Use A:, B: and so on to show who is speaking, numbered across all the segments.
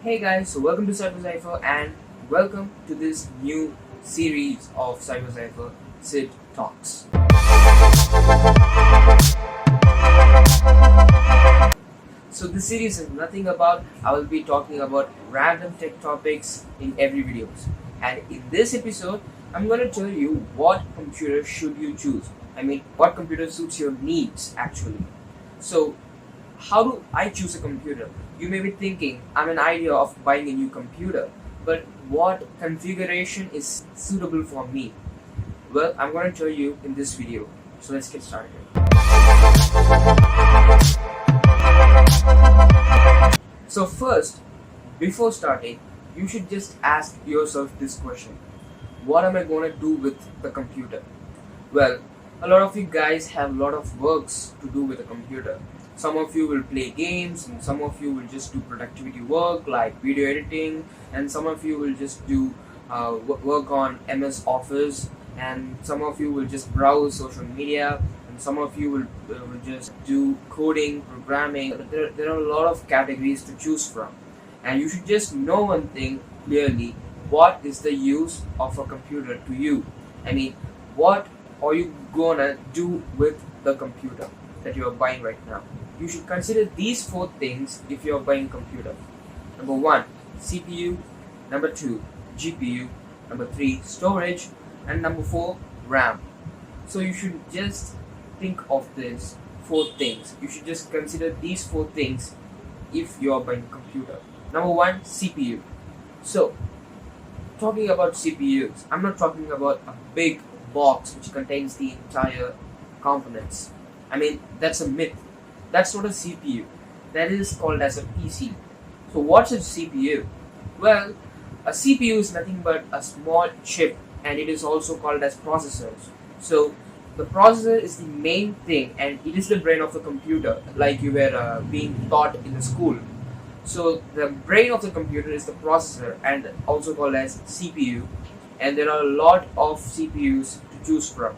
A: Hey guys, so welcome to Zypher and welcome to this new series of Zypher Sid Talks. So this series is nothing about I will be talking about random tech topics in every videos. And in this episode, I'm going to tell you what computer should you choose. I mean, what computer suits your needs actually. So how do I choose a computer? You may be thinking, I'm an idea of buying a new computer, but what configuration is suitable for me? Well, I'm going to tell you in this video. So let's get started. So first, before starting, you should just ask yourself this question. What am I going to do with the computer? Well, a lot of you guys have a lot of works to do with a computer. Some of you will play games, and some of you will just do productivity work like video editing, and some of you will just do work on MS Office, and some of you will just browse social media, and some of you will just do coding, programming. There are a lot of categories to choose from, and you should just know one thing clearly: what is the use of a computer to you? I mean, what are you gonna do with the computer that you are buying right now? You should consider these four things if you are buying a computer. Number 1, CPU. Number 2, GPU. Number 3, storage. And number 4, RAM. So you should just think of these four things. You should just consider these four things if you are buying a computer. Number 1, CPU. So, talking about CPUs, I'm not talking about a big box which contains the entire components. I mean, that's a myth. That's not a CPU. That is called as a PC. So what's a CPU? Well, a CPU is nothing but a small chip, and it is also called as processors. So the processor is the main thing, and it is the brain of the computer, like you were being taught in the school. So the brain of the computer is the processor, and also called as CPU. And there are a lot of CPUs to choose from.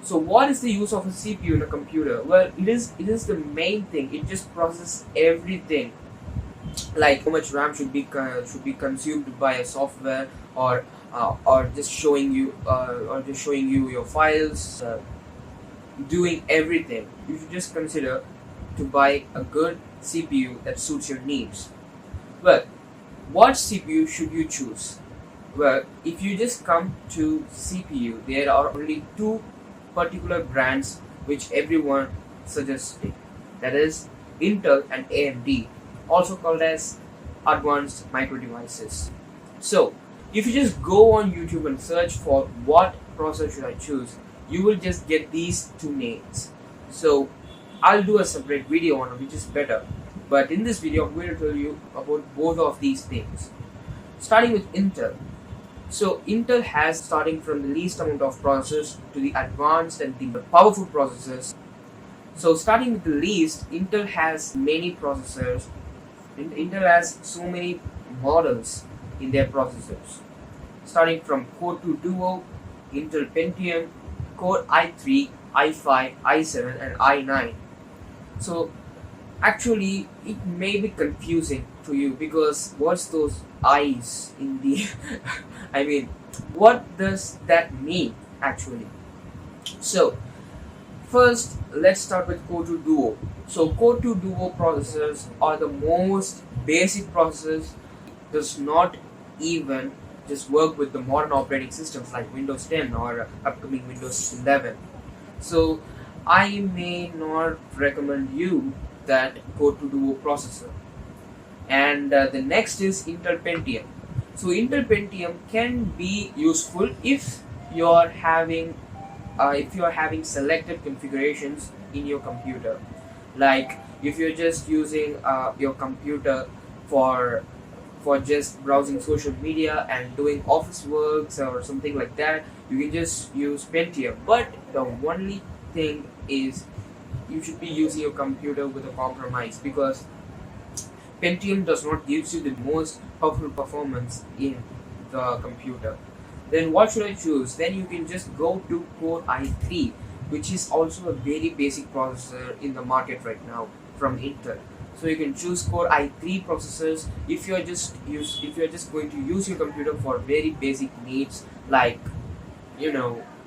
A: So what is the use of a CPU in a computer? Well, it is the main thing. It just processes everything, like how much RAM should be consumed by a software, or just showing you your files, doing everything. You should just consider to buy a good CPU that suits your needs. Well, what CPU should you choose? Well, if you just come to CPU, there are only two particular brands which everyone suggests, that is Intel and AMD, also called as advanced micro devices. So if you just go on YouTube and search for what processor should I choose, you will just get these two names. So I'll do a separate video on which is better, but in this video I'm going to tell you about both of these things. Starting with Intel. So Intel has, starting from the least amount of processors to the advanced and the powerful processors. So starting with the least, Intel has many processors. Intel has so many models in their processors. Starting from Core 2 Duo, Intel Pentium, Core i3, i5, i7 and i9. So actually it may be confusing to you, because what's those I's in the I mean, what does that mean actually? So first, let's start with Core 2 Duo. So Core 2 Duo processors are the most basic processors. Does not even just work with the modern operating systems like Windows 10 or upcoming Windows 11. So I may not recommend you that Core 2 Duo processor. And the next is Intel Pentium. So Intel Pentium can be useful if you're having selected configurations in your computer, like if you're just using your computer for just browsing social media and doing office works or something like that, you can just use Pentium. But the only thing is, you should be using your computer with a compromise, because Pentium does not give you the most powerful performance in the computer. Then what should I choose? Then you can just go to Core i3, which is also a very basic processor in the market right now from Intel. So you can choose Core i3 processors if you're just going to use your computer for very basic needs like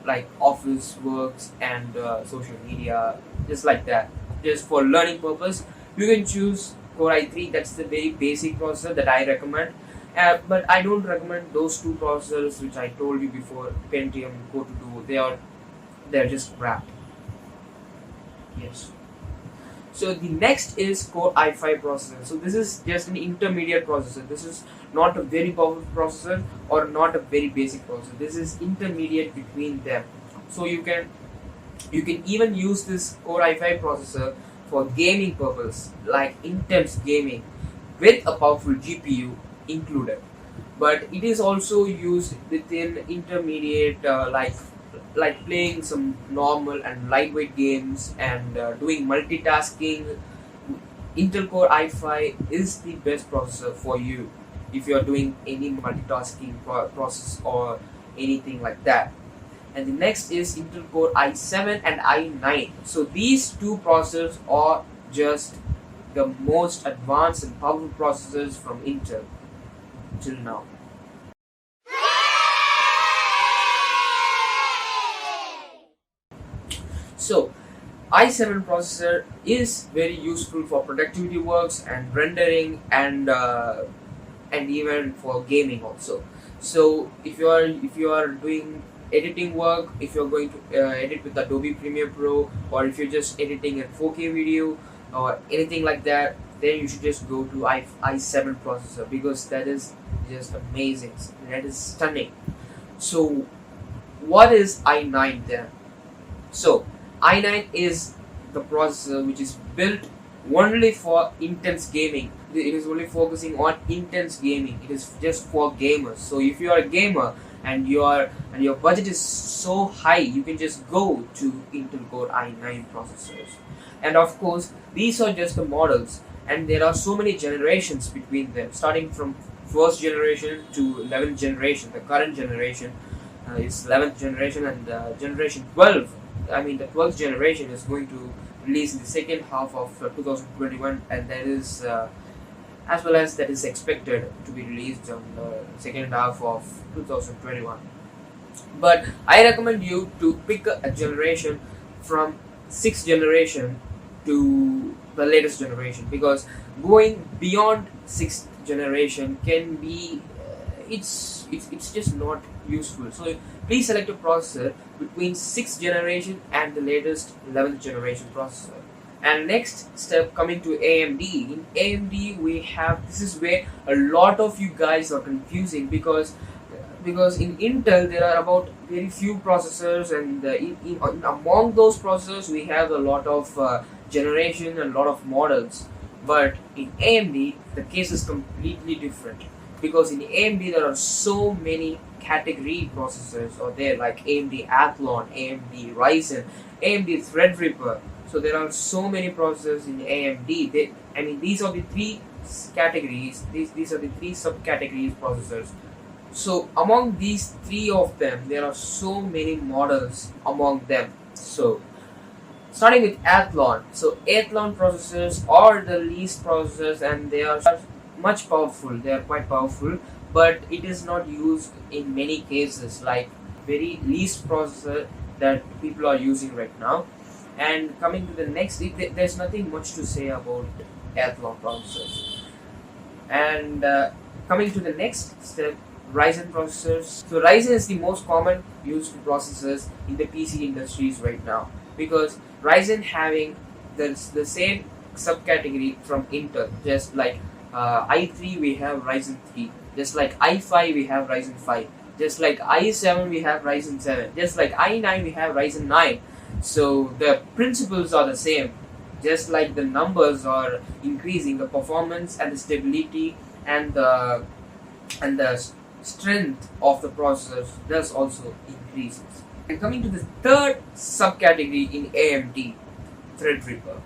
A: like office works and social media, just like that. Just for learning purpose, you can choose Core i3. That's the very basic processor that I recommend. But I don't recommend those two processors which I told you before, Pentium, Core 2. They're just crap. Yes. So the next is Core i5 processor. So this is just an intermediate processor. This is not a very powerful processor or not a very basic processor. This is intermediate between them. So you can even use this Core i5 processor for gaming purpose, like intense gaming, with a powerful GPU included. But it is also used within intermediate, like playing some normal and lightweight games and doing multitasking. Intel Core i5 is the best processor for you if you are doing any multitasking process or anything like that. And the next is Intel Core i7 and i9. So these two processors are just the most advanced and powerful processors from Intel till now. So i7 processor is very useful for productivity works and rendering and even for gaming also. So if you are doing editing work, if you're going to edit with Adobe Premiere Pro, or if you're just editing a 4K video or anything like that, then you should just go to i7 processor, because that is just amazing. That is stunning. So what is i9 then? So i9 is the processor which is built only for intense gaming. It is only focusing on intense gaming. It is just for gamers. So if you are a gamer and your budget is so high, you can just go to Intel Core i9 processors. And of course, these are just the models, and there are so many generations between them, starting from first generation to 11th generation. The current generation is 11th generation, and generation 12. I mean, the 12th generation is going to release in the second half of 2021, and that is that is expected to be released on the second half of 2021. But I recommend you to pick a generation from 6th generation to the latest generation, because going beyond 6th generation can be it's just not useful. So please select a processor between 6th generation and the latest 11th generation processor. And next step, coming to AMD. In AMD we have, this is where a lot of you guys are confusing, because in Intel there are about very few processors, and among those processors we have a lot of generation and a lot of models. But in AMD the case is completely different, because in AMD there are so many category processors are there, like AMD Athlon, AMD Ryzen, AMD Threadripper. So there are so many processors in AMD. These are the three categories. These are the three subcategories processors. So among these three of them, there are so many models among them. So starting with Athlon. So Athlon processors are the least processors, and they are much powerful. They are quite powerful, but it is not used in many cases, like very least processor that people are using right now. And coming to the next, there's nothing much to say about Athlon processors. And coming to the next step, Ryzen processors. So Ryzen is the most common used processors in the PC industries right now, because Ryzen having the same subcategory from Intel, just like i3 we have Ryzen 3, just like i5 we have Ryzen 5, just like i7 we have Ryzen 7, just like i9 we have Ryzen 9. So the principles are the same, just like the numbers are increasing, the performance and the stability and the strength of the processors does also increases. And coming to the third subcategory in AMD, Threadripper.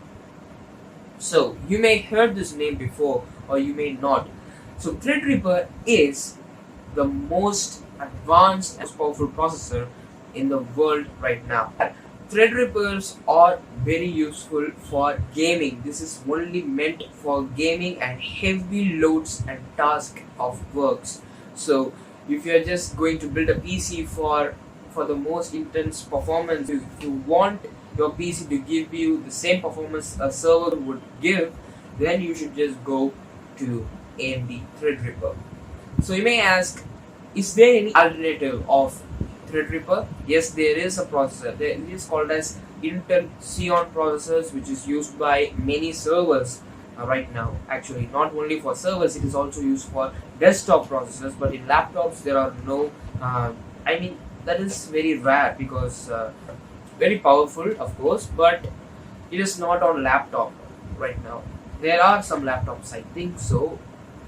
A: So you may heard this name before, or you may not. So Threadripper is the most advanced and powerful processor in the world right now. Threadrippers are very useful for gaming. This is only meant for gaming and heavy loads and task of works. So if you're just going to build a PC for the most intense performance, if you want your PC to give you the same performance a server would give, then you should just go to AMD Threadripper. So you may ask, is there any alternative of Threadripper? Yes, there is a processor. It is called as Intel Xeon processors, which is used by many servers right now. Actually, not only for servers, it is also used for desktop processors. But in laptops, there are no. That is very rare because very powerful, of course, but it is not on laptop right now. There are some laptops, I think so.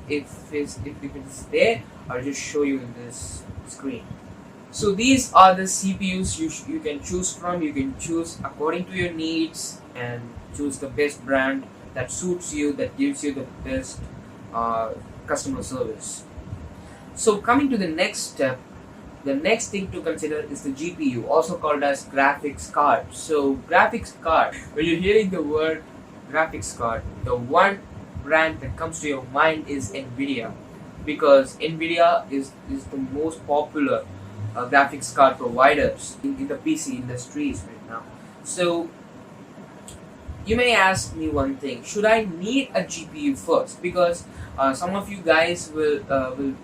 A: If it is there, I'll just show you in this screen. So these are the CPUs you can choose from. You can choose according to your needs and choose the best brand that suits you, that gives you the best customer service. So coming to the next step, the next thing to consider is the GPU, also called as graphics card. So graphics card, when you're hearing the word graphics card, the one brand that comes to your mind is NVIDIA, because NVIDIA is the most popular graphics card providers in the PC industries right now. So you may ask me one thing: should I need a GPU first? Because some of you guys will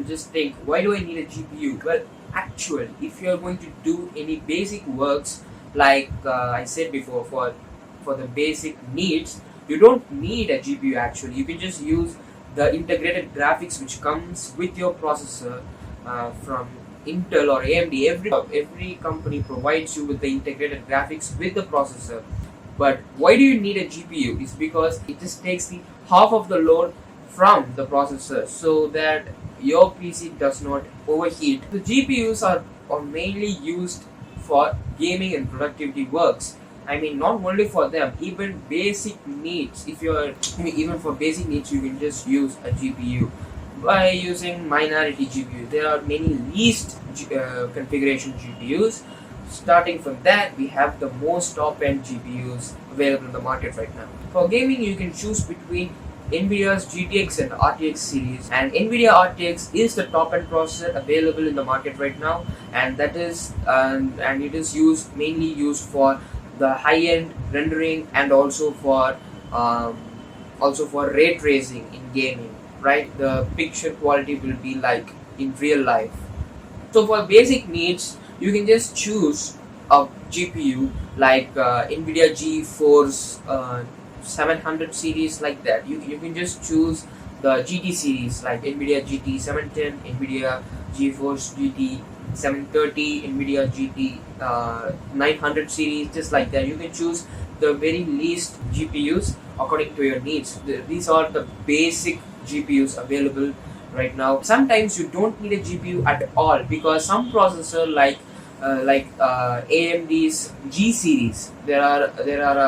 A: just think, why do I need a GPU? Well, actually, if you are going to do any basic works, like I said before, for the basic needs, you don't need a GPU. Actually, you can just use the integrated graphics which comes with your processor from Intel or AMD. Every company provides you with the integrated graphics with the processor. But why do you need a GPU? It's because it just takes the half of the load from the processor, so that your PC does not overheat. The GPUs are mainly used for gaming and productivity works. I mean, not only for them, even basic needs. Even for basic needs, you can just use a GPU by using minority GPU. There are many least configuration GPUs. Starting from that, we have the most top-end GPUs available in the market right now. For gaming, you can choose between NVIDIA's GTX and RTX series, and NVIDIA RTX is the top-end processor available in the market right now, and that is and it is mainly used for the high-end rendering and also for ray tracing in gaming. Right, the picture quality will be like in real life. So for basic needs, you can just choose a GPU like NVIDIA GeForce 700 series, like that. You can just choose the GT series like NVIDIA GT 710, NVIDIA GeForce GT 730, NVIDIA GT 900 series, just like that. You can choose the very least GPUs according to your needs. These are the basic GPUs available right now. Sometimes you don't need a GPU at all, because some processor like AMD's G series, there are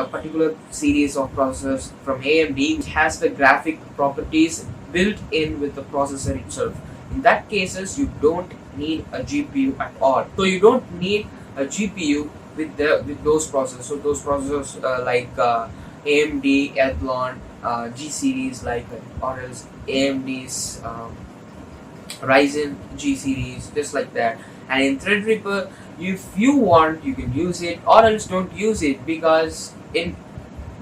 A: a particular series of processors from AMD which has the graphic properties built in with the processor itself. In that cases, you don't need a GPU at all. So you don't need a GPU with those processors. So those processors like AMD Athlon G series, like or else AMD's Ryzen G series, just like that. And in Threadripper, if you want, you can use it, or else don't use it, because in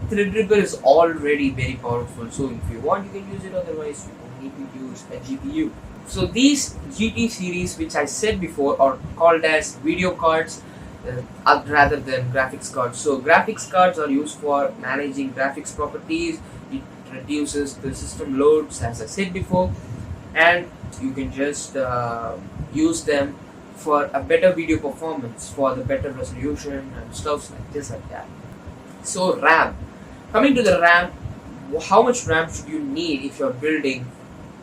A: Threadripper is already very powerful. So if you want, you can use it. Otherwise, you don't need to use a GPU. So these GT series, which I said before, are called as video cards rather than graphics cards. So graphics cards are used for managing graphics properties. It reduces the system loads, as I said before, and you can just use them for a better video performance, for the better resolution and stuff like that. So RAM. Coming to the RAM, how much RAM should you need if you're building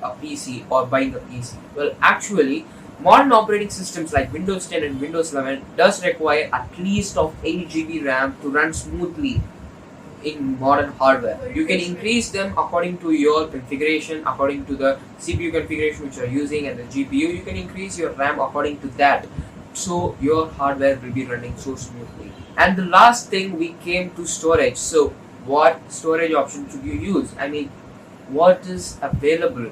A: a PC or buying a PC? Well, actually, modern operating systems like Windows 10 and Windows 11 does require at least of 8 GB RAM to run smoothly in modern hardware. You can increase them according to your configuration, according to the CPU configuration which you are using and the GPU. You can increase your RAM according to that, so your hardware will be running so smoothly. And the last thing, we came to storage. So what storage option should you use? I mean, what is available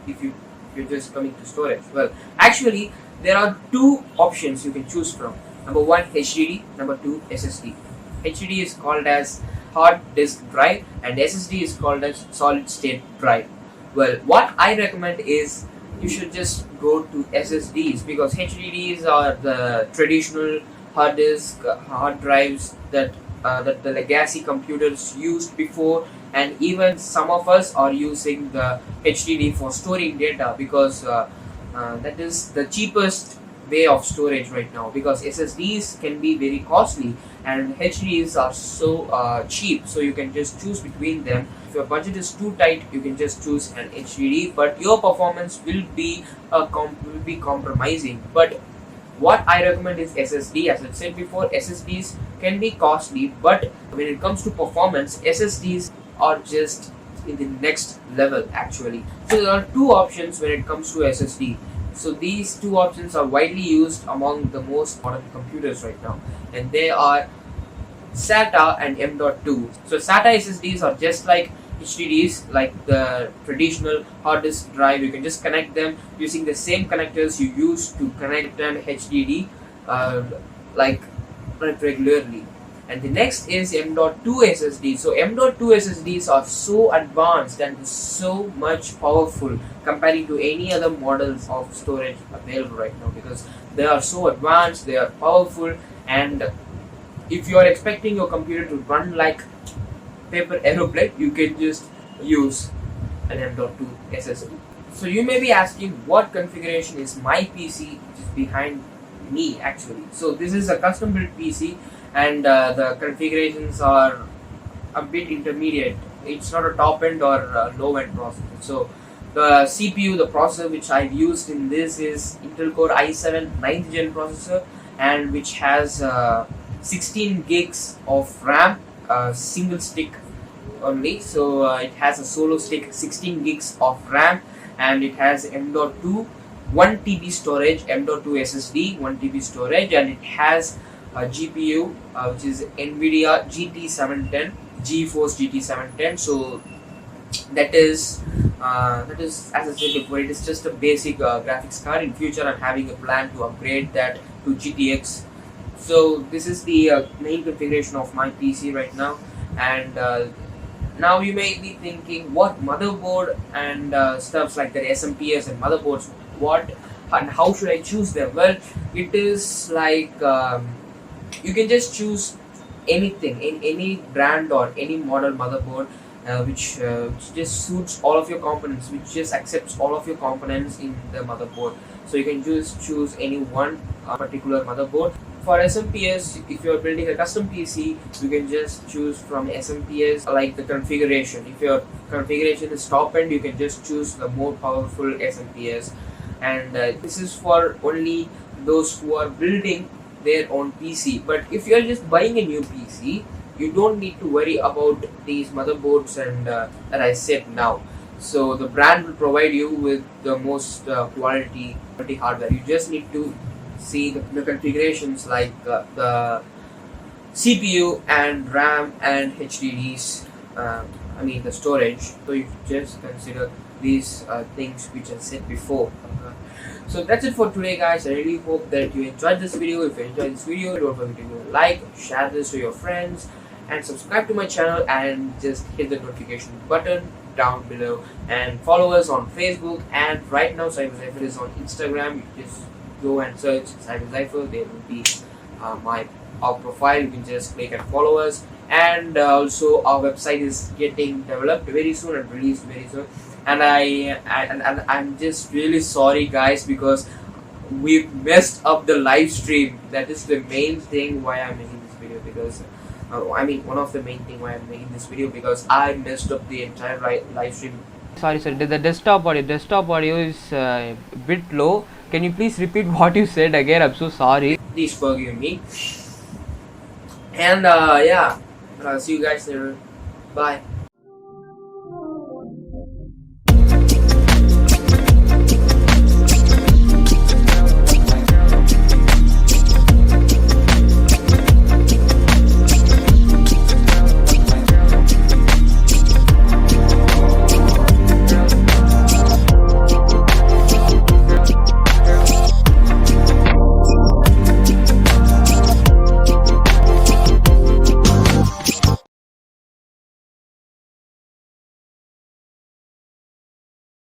A: if you're just coming to storage? Well, actually there are two options you can choose from. Number one, HDD. Number two, SSD. HDD is called as hard disk drive and SSD is called as solid state drive. Well, what I recommend is you should just go to SSDs, because HDDs are the traditional hard disk hard drives that the legacy computers used before, and even some of us are using the HDD for storing data, because that is the cheapest way of storage right now, because SSDs can be very costly and HDDs are so cheap, so you can just choose between them. If your budget is too tight, you can just choose an HDD, but your performance will be compromising. But what I recommend is SSD. As I said before, SSDs can be costly, but when it comes to performance, SSDs are just in the next level actually. So there are two options when it comes to SSD. So these two options are widely used among the most modern computers right now, and they are SATA and M.2. So SATA SSDs are just like HDDs, like the traditional hard disk drive. You can just connect them using the same connectors you use to connect an HDD like regularly. And the next is M.2 SSD. So M.2 SSDs are so advanced and so much powerful comparing to any other models of storage available right now, because they are so advanced, they are powerful, and if you are expecting your computer to run like paper aeroplane, you can just use an M.2 SSD. So you may be asking, what configuration is my PC which is behind me actually? So this is a custom built PC, and the configurations are a bit intermediate. It's not a top end or low end processor. So the CPU, the processor which I've used in this is Intel Core i7 9th gen processor, and which has 16 gigs of RAM, single stick only. So it has a solo stick, 16 gigs of RAM, and it has M.2 1 TB storage, M.2 SSD 1 TB storage, and it has a GPU which is NVIDIA GT710, GeForce GT710. So that is as I said before, it is just a basic graphics card. In future I'm having a plan to upgrade that to GTX. So this is the main configuration of my PC right now. And now you may be thinking, what motherboard and stuffs like that, SMPS and motherboards, what and how should I choose them? Well, it is like you can just choose anything in any brand or any model motherboard which just suits all of your components, which just accepts all of your components in the motherboard. So you can just choose any one particular motherboard. For SMPS, if you are building a custom PC, you can just choose from SMPS like the configuration. If your configuration is top end, you can just choose the more powerful SMPS. And this is for only those who are building their own PC. But if you are just buying a new PC, you don't need to worry about these motherboards and that I said now. So the brand will provide you with the most quality hardware. You just need to see the configurations like the CPU and RAM and HDDs, I mean the storage. So you just consider these things which I said before. So that's it for today, guys. I really hope that you enjoyed this video. If you enjoyed this video, don't forget to like, share this to your friends, and subscribe to my channel, and just hit the notification button down below, and follow us on Facebook. And right now Zypher is on Instagram. You just go and search Zypher. There will be our profile. You can just click and follow us. And also our website is getting developed very soon and released very soon. And I'm just really sorry, guys, because we messed up the live stream. That is the main thing why I'm making this video, because one of the main thing why I'm making this video, because I messed up the entire live stream. Sorry sir, the desktop audio is a bit low. Can you please repeat what you said again? I'm so sorry. Please forgive me. And yeah, see you guys later. Bye.